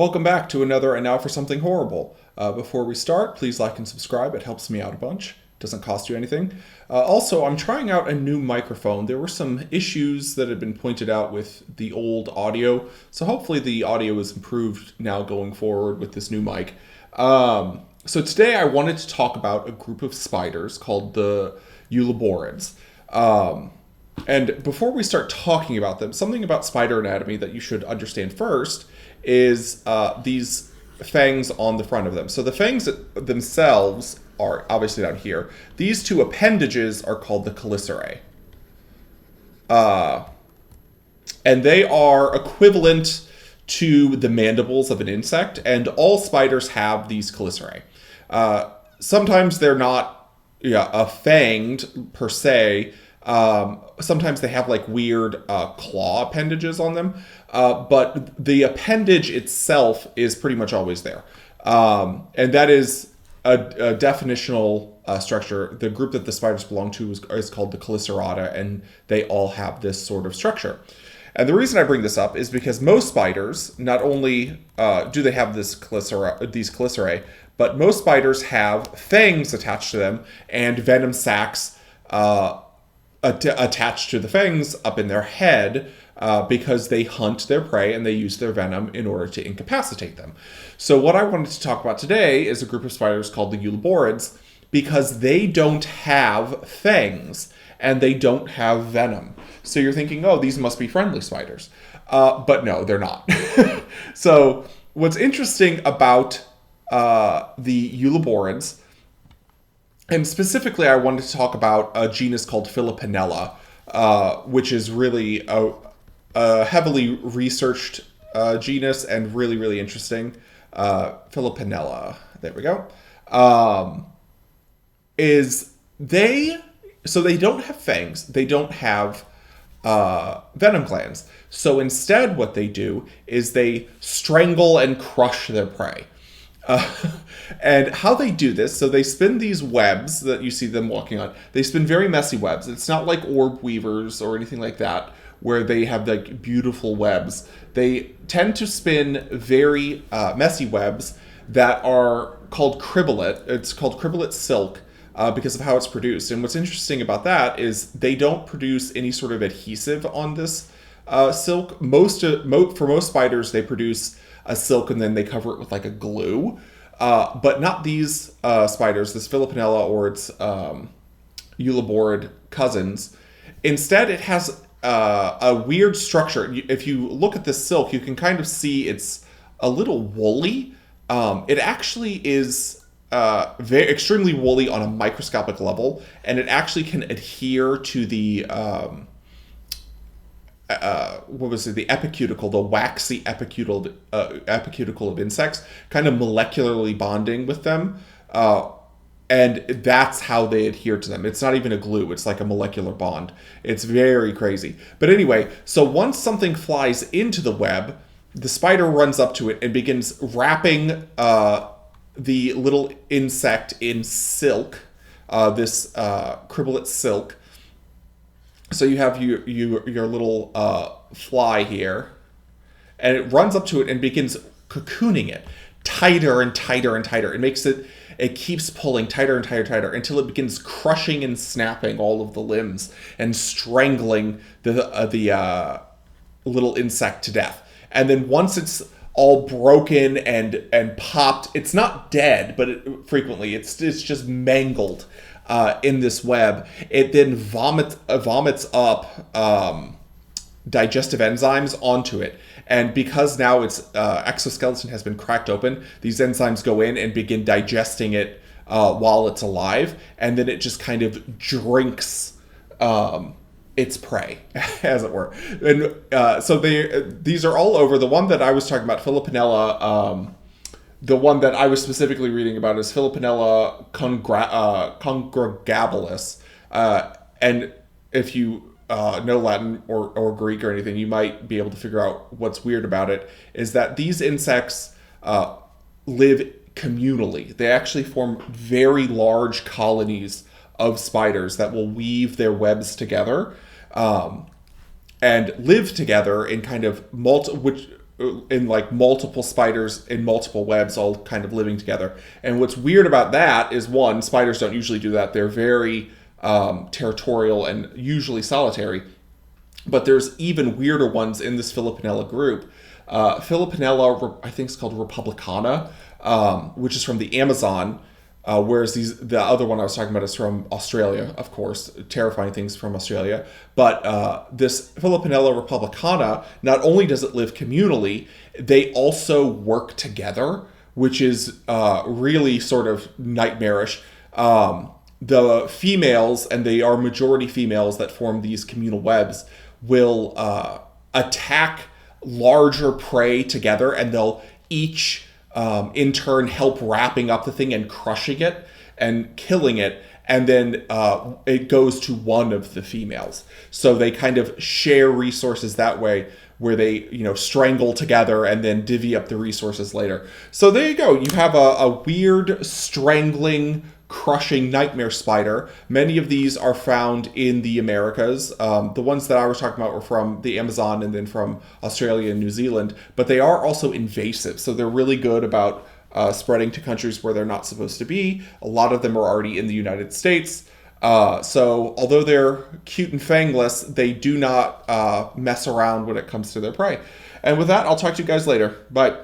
Welcome back to another And Now for Something Horrible. Before we start, please like and subscribe. It helps me out a bunch. Doesn't cost you anything. Also, I'm trying out a new microphone. There were some issues that had been pointed out with the old audio, so hopefully the audio is improved now going forward with this new mic. So today I wanted to talk about a group of spiders called the Euloborids. And before we start talking about them, something about spider anatomy that you should understand first is these fangs on the front of them. So the fangs themselves are obviously down here. These two appendages are called the chelicerae. And they are equivalent to the mandibles of an insect, and all spiders have these chelicerae. Sometimes they're not fanged per se. Sometimes they have like weird claw appendages on them, but the appendage itself is pretty much always there. And that is a definitional structure. The group that the spiders belong to is called the Chelicerata, and they all have this sort of structure. And the reason I bring this up is because most spiders, not only do they have these chelicerae, but most spiders have fangs attached to them and venom sacs attached to the fangs up in their head because they hunt their prey and they use their venom in order to incapacitate them. So what I wanted to talk about today is a group of spiders called the Euloborids, because they don't have fangs and they don't have venom. So you're thinking, oh, these must be friendly spiders. But no, they're not. So what's interesting about the Euloborids, and specifically I wanted to talk about a genus called Philipinella, which is really a heavily researched genus and really, really interesting. Philipinella, there we go. So they don't have fangs, they don't have venom glands. So instead what they do is they strangle and crush their prey. And how they do this, so they spin these webs that you see them walking on. They spin very messy webs. It's not like orb weavers or anything like that, where they have like beautiful webs. They tend to spin very messy webs that are called cribbolate. It's called cribbolate silk because of how it's produced. And what's interesting about that is they don't produce any sort of adhesive on this silk. For most spiders, they produce a silk and then they cover it with like a glue. But not these spiders, this Philipinella or its Euloborid cousins. Instead, it has a weird structure. If you look at this silk, you can kind of see it's a little woolly. It actually is extremely woolly on a microscopic level, and it actually can adhere to the the epicuticle, the waxy epicuticle of insects, kind of molecularly bonding with them. And that's how they adhere to them. It's not even a glue. It's like a molecular bond. It's very crazy. But anyway, so once something flies into the web, the spider runs up to it and begins wrapping the little insect in silk, this cribbolate silk. So you have your little fly here, and it runs up to it and begins cocooning it tighter and tighter and tighter. It keeps pulling tighter and tighter and tighter until it begins crushing and snapping all of the limbs and strangling the little insect to death. And then once it's all broken and popped, it's not dead, but frequently it's just mangled in this web. It then vomits up digestive enzymes onto it. And because now its exoskeleton has been cracked open, these enzymes go in and begin digesting it while it's alive. And then it just kind of drinks its prey, as it were. And so these are all over. The one that I was talking about, Philipinella, the one that I was specifically reading about is Philipinella congregabilis. And if you know Latin or Greek or anything, you might be able to figure out what's weird about it, is that these insects live communally. They actually form very large colonies of spiders that will weave their webs together and live together in kind of in like multiple spiders in multiple webs all kind of living together. And what's weird about that is, one, spiders don't usually do that. They're very territorial and usually solitary. But there's even weirder ones in this Filipinella group. Filipinella, I think it's called Republicana, which is from the Amazon, whereas the other one I was talking about is from Australia, of course, terrifying things from Australia. But this Filipinella republicana, not only does it live communally, they also work together, which is really sort of nightmarish. The females, and they are majority females that form these communal webs, will attack larger prey together, and they'll each in turn help wrapping up the thing and crushing it and killing it, and then it goes to one of the females. So they kind of share resources that way, where they strangle together and then divvy up the resources later. So there you go. You have a weird strangling, crushing nightmare spider. Many of these are found in the Americas. The ones that I was talking about were from the Amazon and then from Australia and New Zealand, but they are also invasive. So they're really good about spreading to countries where they're not supposed to be. A lot of them are already in the United States. So although they're cute and fangless, they do not mess around when it comes to their prey. And with that, I'll talk to you guys later. Bye.